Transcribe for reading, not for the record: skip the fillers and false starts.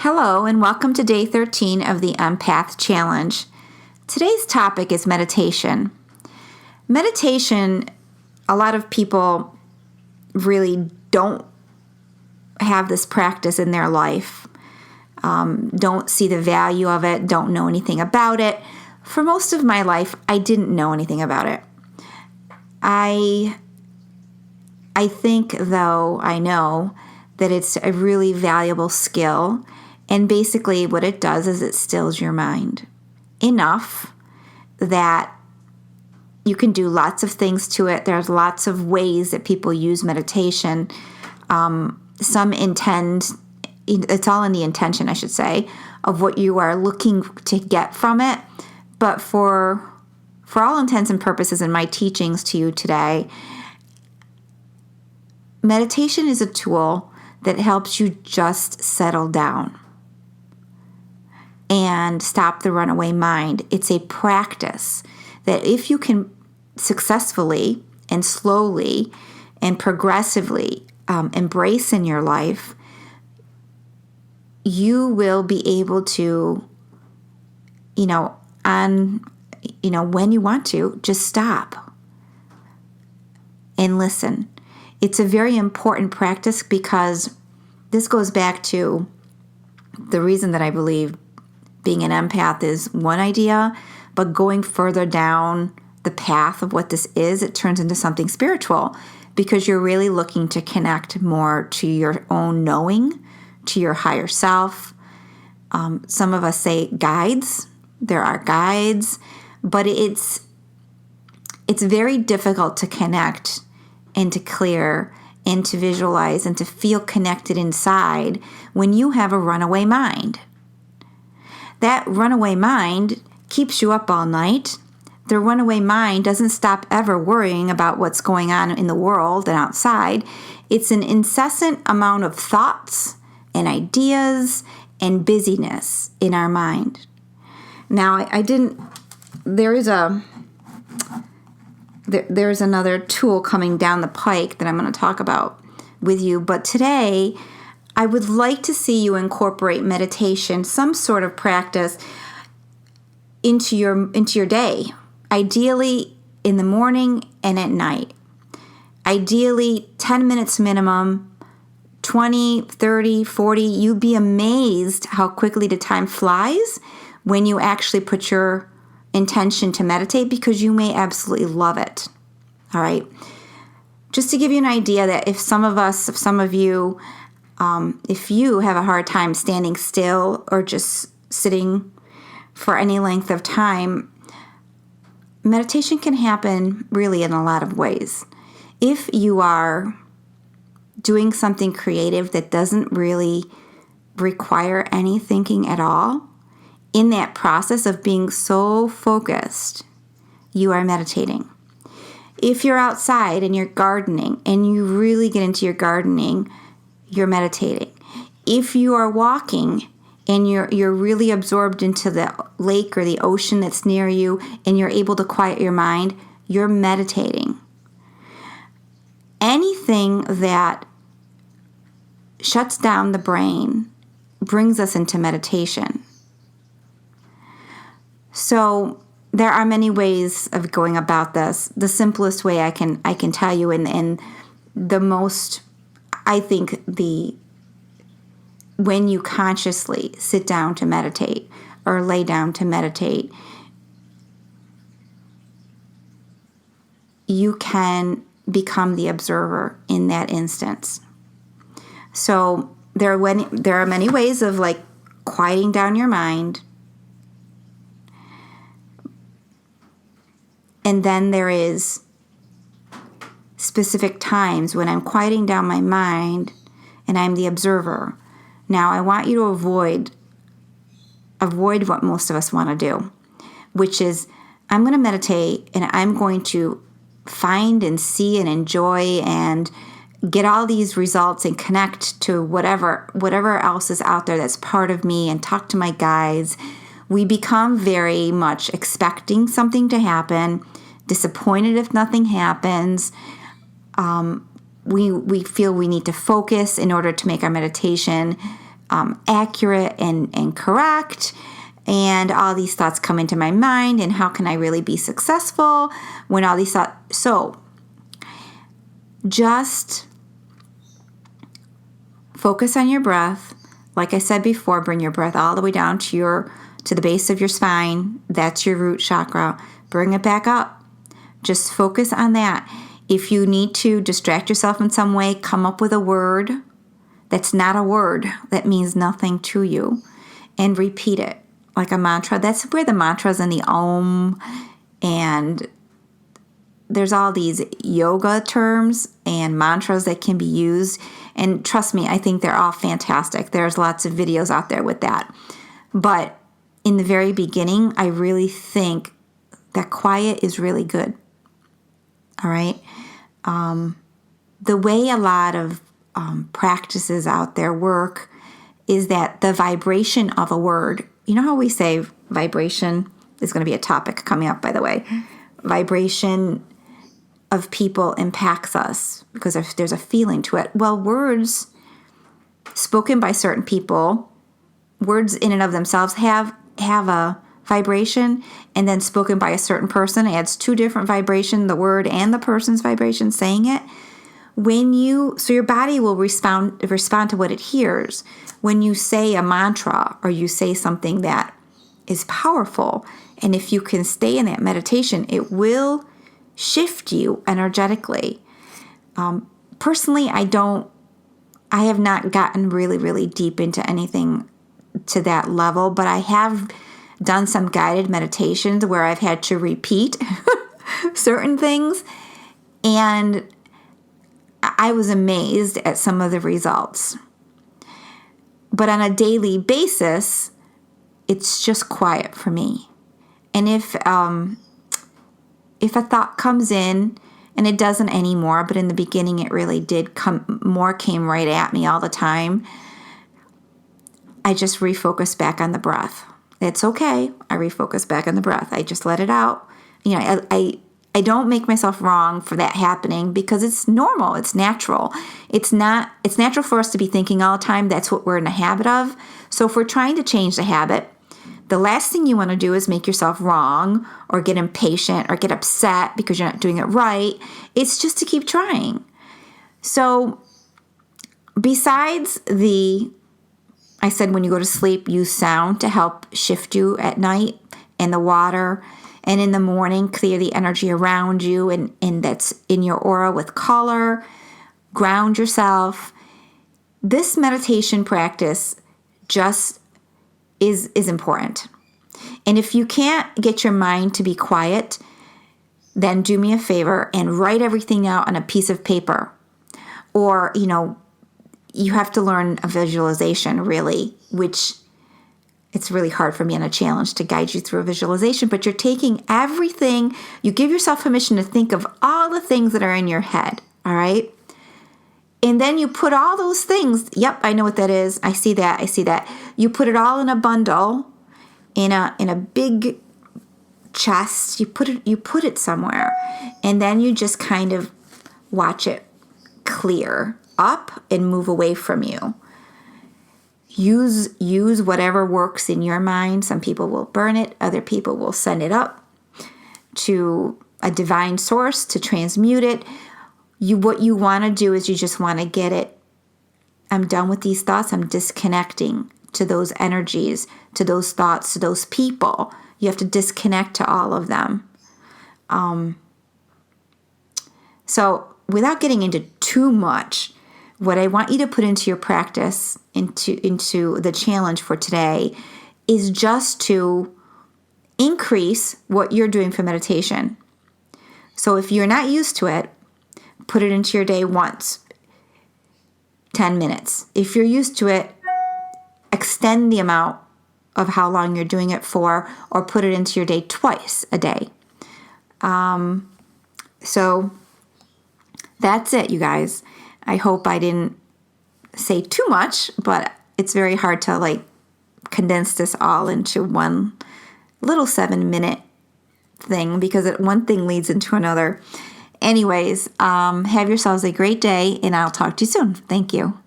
Hello, and welcome to day 13 of the Empath Challenge. Today's topic is meditation. Meditation, a lot of people really don't have this practice in their life, don't see the value of it, don't know anything about it. For most of my life, I didn't know anything about it. I think, though, I know that it's a really valuable skill. And basically what it does is it stills your mind enough that you can do lots of things to it. There's lots of ways that people use meditation. Some intend, it's all in the intention, I should say, of what you are looking to get from it. But for all intents and purposes in my teachings to you today, meditation is a tool that helps you just settle down and stop the runaway mind. It's a practice that if you can successfully and slowly and progressively embrace in your life, you will be able to, when you want to, just stop and listen. It's a very important practice because this goes back to the reason that I believe being an empath is one idea, but going further down the path of what this is, it turns into something spiritual because you're really looking to connect more to your own knowing, to your higher self. Some of us say guides. There are guides, but it's very difficult to connect and to clear and to visualize and to feel connected inside when you have a runaway mind. That runaway mind keeps you up all night. The runaway mind doesn't stop ever worrying about what's going on in the world and outside. It's an incessant amount of thoughts and ideas and busyness in our mind. Now, there's another tool coming down the pike that I'm going to talk about with you, but today I would like to see you incorporate meditation, some sort of practice into your day. Ideally in the morning and at night. Ideally 10 minutes minimum, 20, 30, 40. You'd be amazed how quickly the time flies when you actually put your intention to meditate, because you may absolutely love it. All right. Just to give you an idea that if you have a hard time standing still or just sitting for any length of time, meditation can happen really in a lot of ways. If you are doing something creative that doesn't really require any thinking at all, in that process of being so focused, you are meditating. If you're outside and you're gardening and you really get into your gardening, you're meditating. If you are walking and you're really absorbed into the lake or the ocean that's near you and you're able to quiet your mind, you're meditating. Anything that shuts down the brain brings us into meditation. So there are many ways of going about this. The simplest way I can tell you, and the most, I think, when you consciously sit down to meditate or lay down to meditate, you can become the observer in that instance. So there are many ways of quieting down your mind. And then there is specific times when I'm quieting down my mind and I'm the observer. Now, I want you to avoid what most of us want to do, which is I'm going to meditate and I'm going to find and see and enjoy and get all these results and connect to whatever else is out there that's part of me and talk to my guides. We become very much expecting something to happen, disappointed if nothing happens. We feel we need to focus in order to make our meditation accurate and correct. And all these thoughts come into my mind. And how can I really be successful when all these thoughts? So just focus on your breath. Like I said before, bring your breath all the way down to the base of your spine. That's your root chakra. Bring it back up. Just focus on that. If you need to distract yourself in some way, come up with a word that's not a word, that means nothing to you, and repeat it like a mantra. That's where the mantras and the Om, and there's all these yoga terms and mantras that can be used. And trust me, I think they're all fantastic. There's lots of videos out there with that. But in the very beginning, I really think that quiet is really good. All right? The way a lot of practices out there work is that the vibration of a word, you know how we say vibration is going to be a topic coming up, by the way. Vibration of people impacts us because there's a feeling to it. Well, words spoken by certain people, words in and of themselves have a vibration, and then spoken by a certain person adds two different vibrations, the word and the person's vibration saying it. So your body will respond to what it hears. When you say a mantra or you say something that is powerful, and if you can stay in that meditation, it will shift you energetically. Personally, I have not gotten really, really deep into anything to that level, but I have done some guided meditations where I've had to repeat certain things, and I was amazed at some of the results. But on a daily basis, it's just quiet for me. And if a thought comes in, and it doesn't anymore, but in the beginning it really did came right at me all the time, I just refocus back on the breath. It's okay. I refocus back on the breath. I just let it out. I don't make myself wrong for that happening because it's normal. It's natural. It's natural for us to be thinking all the time. That's what we're in the habit of. So if we're trying to change the habit, the last thing you want to do is make yourself wrong or get impatient or get upset because you're not doing it right. It's just to keep trying. So besides I said when you go to sleep, use sound to help shift you at night, and the water. And in the morning, clear the energy around you and that's in your aura with color. Ground yourself. This meditation practice just is important. And if you can't get your mind to be quiet, then do me a favor and write everything out on a piece of paper. Or, you have to learn a visualization, really, which it's really hard for me on a challenge to guide you through a visualization, but you're taking everything, you give yourself permission to think of all the things that are in your head, all right? And then you put all those things, yep, I know what that is, I see that. You put it all in a bundle, in a big chest, you put it somewhere, and then you just kind of watch it clear up and move away from you. Use whatever works in your mind. Some people will burn it. Other people will send it up to a divine source to transmute it. What you want to do is you just want to get it. I'm done with these thoughts. I'm disconnecting to those energies, to those thoughts, to those people. You have to disconnect to all of them. So without getting into too much, what I want you to put into your practice, into the challenge for today, is just to increase what you're doing for meditation. So if you're not used to it, put it into your day once, 10 minutes. If you're used to it, extend the amount of how long you're doing it for, or put it into your day twice a day. So that's it, you guys. I hope I didn't say too much, but it's very hard to condense this all into one little 7-minute thing because one thing leads into another. Anyways, have yourselves a great day, and I'll talk to you soon. Thank you.